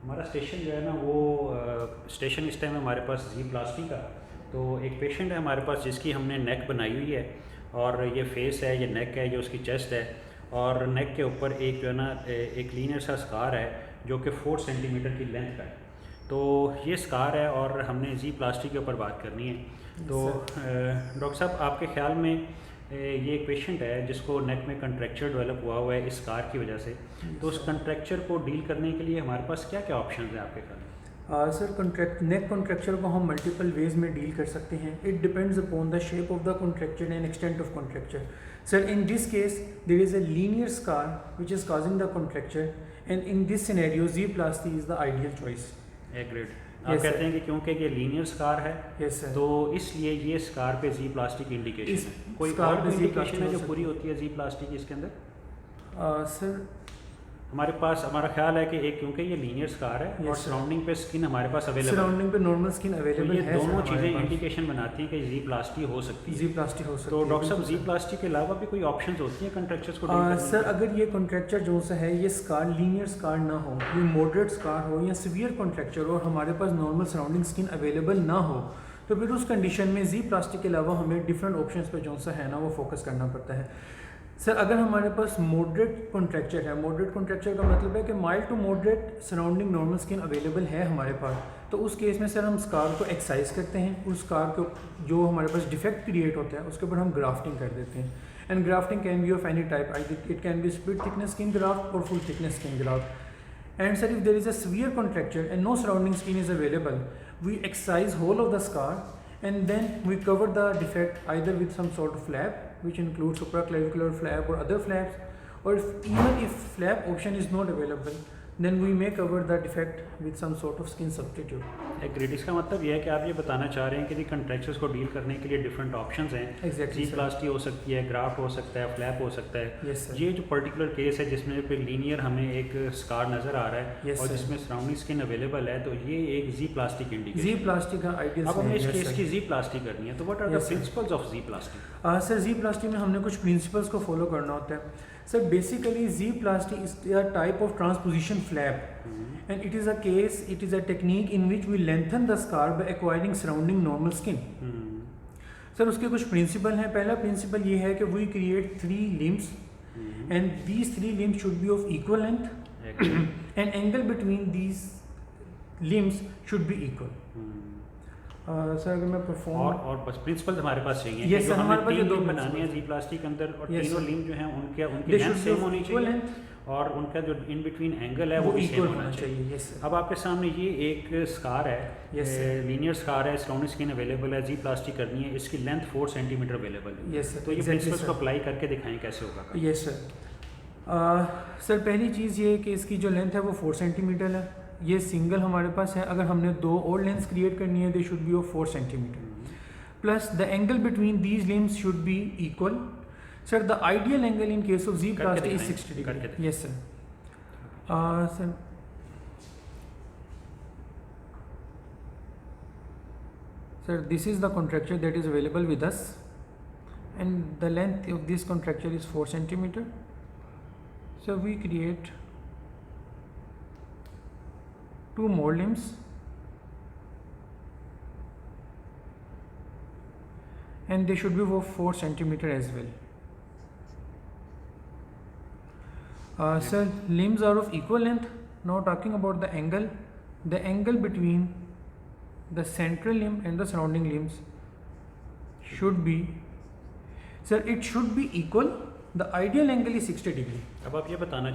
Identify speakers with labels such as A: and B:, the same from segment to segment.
A: हमारा स्टेशन जो है ना वो स्टेशन इस टाइम हमारे पास जी प्लास्टी का। तो एक पेशेंट है हमारे पास जिसकी हमने नेक बनाई हुई है, और ये फेस है, ये नेक है, ये उसकी चेस्ट है, और नेक के ऊपर एक जो है ना एक लीनियर सा स्कार है जो कि 4 सेंटीमीटर की लेंथ का है। तो ये स्कार है और हमने जी प्लास्टी के ऊपर बात करनी है। तो डॉक्टर साहब, आपके ख्याल में ये एक पेशेंट है जिसको नेक में कंट्रैक्चर डेवलप हुआ है इस स्कार की वजह से, तो उस कंट्रैक्चर को डील करने के लिए हमारे पास क्या क्या ऑप्शन हैं आपके ख्याल में?
B: सर, नेक कॉन्ट्रैक्चर को हम मल्टीपल वेज में डील कर सकते हैं। It depends upon the shape of the contracture and extent of contracture. Sir, in this case there is a linear scar which is causing the contracture, and in this scenario Z plasty is the ideal choice.
A: Great. आप कहते हैं कि क्योंकि ये linear scar है,
B: yes sir,
A: तो इसलिए ये स्कार पे जी प्लास्टी की इंडिकेशन है। कोई
B: स्कार
A: और
B: पे जी
A: इंडिकेशन है जो
B: प्लास्टी
A: पूरी होती है जी प्लास्टी की इसके अंदर?
B: सर
A: हमारे पास, हमारा ख्याल है कि एक क्योंकि ये लीनियर स्कार है और सराउंडिंग पे स्किन हमारे पास अवेलेबल है,
B: सराउंडिंग पे नॉर्मल स्किन
A: तो
B: अवेलेबल
A: ये
B: है।
A: दोनों चीज़ें इंडिकेशन बनाती हैं कि जी प्लास्टी हो सकती है।
B: जी प्लास्टी हो सकती
A: तो
B: है।
A: डॉक्टर साहब, जी प्लास्टी के अलावा भी कोई ऑप्शंस होती हैं कंट्रैक्चर्स को डील करने
B: सर,
A: की?
B: अगर ये कॉन्ट्रैक्चर जो सा है ये स्कार लीनियर स्कार ना हो, ये मॉडरेट स्कार हो या सीवियर कॉन्ट्रैक्चर और हमारे पास नॉर्मल सराउंडिंग स्किन अवेलेबल ना हो, तो फिर उस कंडीशन में जी प्लास्टिक के अलावा हमें डिफरेंट ऑप्शंस पे जो सा है ना वो फोकस करना पड़ता है। सर, अगर हमारे पास मॉडरेट कॉन्ट्रैक्चर है, मॉडरेट कॉन्ट्रैक्चर का मतलब है कि mild to moderate surrounding normal skin available है हमारे पास, तो उस केस में सर हम स्कार को एक्सरसाइज करते हैं। उस स्कार को जो हमारे पास डिफेक्ट क्रिएट होता है उसके ऊपर हम ग्राफ्टिंग कर देते हैं। And grafting can be of any type, it can be split thickness skin graft और full thickness skin graft. And sir, if there is a severe contracture and no surrounding skin is available, we excise whole of the scar and then we cover the defect either with some sort of flap, which includes supraclavicular flap or other flaps, or even if flap option is not available, then we may cover the defect with some sort of skin substitute.
A: Great. इसका मतलब यह है कि आप ये बताना चाह रहे हैं कि कंट्रैक्चर्स को डील करने के लिए डिफरेंट ऑप्शंस हैं।
B: Exactly,
A: जी
B: sir.
A: प्लास्टी हो सकती है, ग्राफ्ट हो सकता है, फ्लैप हो सकता है।
B: Yes, sir.
A: ये जो पर्टिकुलर केस है जिसमें पे लीनियर हमें एक स्कार नज़र आ रहा है,
B: Yes,
A: और
B: sir.
A: जिसमें सराउंडिंग स्किन अवेलेबल है, तो ये एक जी प्लास्टिक इंडिकेशन।
B: जी प्लास्टिक का आइडियल।
A: अब हमें इस केस की जी प्लास्टी करनी है, तो what are the
B: Yes, sir.
A: Principles of Z plasty?
B: Sir, Z plasty में हमने कुछ प्रिंसिपल्स को फॉलो करना होता है। Sir, basically Z plasty is a type of transposition flap and it is a technique in which we lengthen the scar by acquiring surrounding normal skin. Sir, उसके कुछ principal हैं। पहला प्रिंसिपल ये है कि we create 3 limbs and these 3 limbs should be of equal length and angle between these limbs should be equal. Sir, अगर मैं perform
A: और बस प्रिंसिपल्स हमारे पास चाहिए।
B: Yes, sir, हमारे पास ये दो
A: बनाने हैं जी प्लास्टी के अंदर, और
B: Yes,
A: तीनों
B: sir.
A: लिम्ब जो हैं उनकी
B: They
A: length
B: should be
A: same
B: of
A: होनी
B: equal
A: चाहिए,
B: length.
A: और उनका जो इन बिटवीन एंगल है
B: वो
A: वो भी
B: इक्वल
A: सेम
B: होना चाहिए। Yes sir.
A: अब आपके सामने ये एक स्कार है,
B: Yes, sir.
A: लीनियर स्कार है, सराउंडिंग स्किन अवेलेबल है, जी प्लास्टी करनी है, इसकी लेंथ 4 सेंटीमीटर अवेलेबल है।
B: Yes, sir.
A: तो ये
B: Exactly,
A: प्रिंसिपल्स को
B: sir.
A: अप्लाई करके दिखाएं कैसे होगा काम।
B: Yes sir. सर, पहली चीज़ ये है कि इसकी जो लेंथ है वो 4 सेंटीमीटर है। ये सिंगल हमारे पास है। अगर हमने 2 और लेंस क्रिएट करनी है, they should be of 4 centimetre. Plus the angle between these limbs should be equal. Sir, the ideal angle in case of Z plasty is 60 degree. Yes sir. Sir, sir, this is the contracture that is available with us, and the length of this contracture is 4 centimeter. So we create 2 more limbs and they should be of 4 centimeter as well. Sir, limbs are of equal length. Now talking about the angle between the central limb and the surrounding limbs should be, sir, it should be equal. The ideal angle is 60 degree.
A: अब आप ये बताना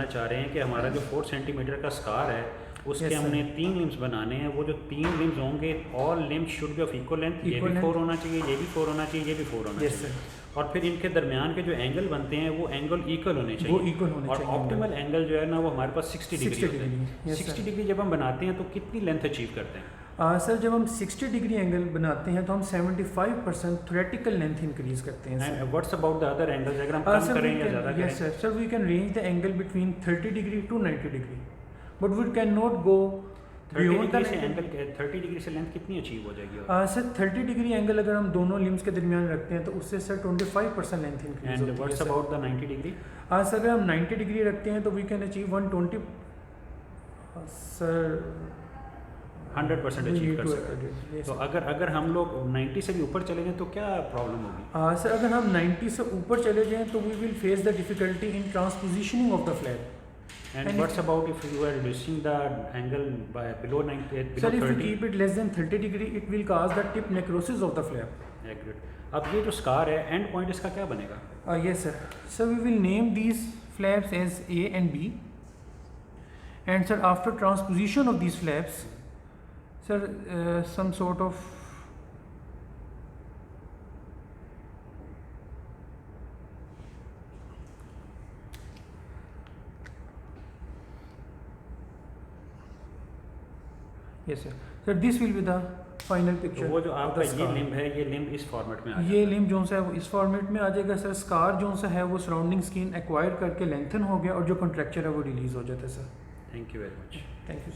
A: चाह रहे हैं कि हमारा जो 4 सेंटीमीटर का स्कार है उसके
B: Yes, sir.
A: हमने 3 लिम्स बनाने हैं। वो जो 3 लिम्स होंगे, all limbs should be of equal length. ये
B: Equal
A: भी
B: length.
A: 4 होना चाहिए, ये भी 4 होना चाहिए, ये भी 4 होना
B: Yes,
A: चाहिए।
B: sir.
A: और फिर इनके दरमियान के जो एंगल बनते हैं वो एंगल इक्वल होने चाहिए।
B: वो equal होने
A: और
B: चाहिए
A: ऑप्टिमल एंगल जो है ना वो हमारे पास 60 डिग्री
B: 60
A: होता है।
B: degree. Yes,
A: 60
B: sir.
A: डिग्री जब हम बनाते हैं तो कितनी लेंथ अचीव करते हैं?
B: सर, जब हम 60 डिग्री एंगल बनाते हैं तो हम 75% थ्योरेटिकल लेंथ इंक्रीज करते हैं।
A: And what's about the other angles, अगर हम कम करें या ज़्यादा करें?
B: Yes, sir. Sir, we can range the angle between 30 degree to 90 degree, but we cannot go
A: 30
B: beyond the
A: degree से
B: 90
A: एंगल 30 डिग्री से लेंथ कितनी अचीव हो जाएगी?
B: सर, 30 डिग्री एंगल अगर हम दोनों लिम्स के दरमियान रखते हैं तो उससे सर 25% लेंथ इंक्रीज
A: एंड
B: होती है।
A: What's
B: sir.
A: About the 90 degree?
B: Sir, अगर हम 90 डिग्री रखते हैं तो we can achieve 120 sir
A: 100% achieve कर सकते हैं। तो अगर हम लोग 90 से भी ऊपर चले जाएं तो क्या प्रॉब्लम होगी?
B: सर अगर हम 90 से ऊपर चले जाएं तो we will face the difficulty in transpositioning of the flap.
A: And what's about if you are reducing the angle by below 90, below
B: Sir,
A: 30?
B: if you keep it less than 30 degree, it will cause the tip necrosis of the flap.
A: Agreed. अब ये जो scar है and point इसका क्या बनेगा?
B: Yes sir. So we will name these flaps as A and B. And sir, after transposition of these flaps, sir, some sort of yes sir. Sir, this will be the final picture.
A: तो वो जो आपका ये limb है, ये limb इस format में आ
B: ये लिम्ब जो सा है वो इस फॉर्मेट में आ जाएगा सर। स्कार जो सा है वो सराउंडिंग स्किन एक्वायर करके लेंथन हो गया और जो कॉन्ट्रैक्चर है वो रिलीज हो जाता है sir.
A: Thank you very much.
B: Thank you.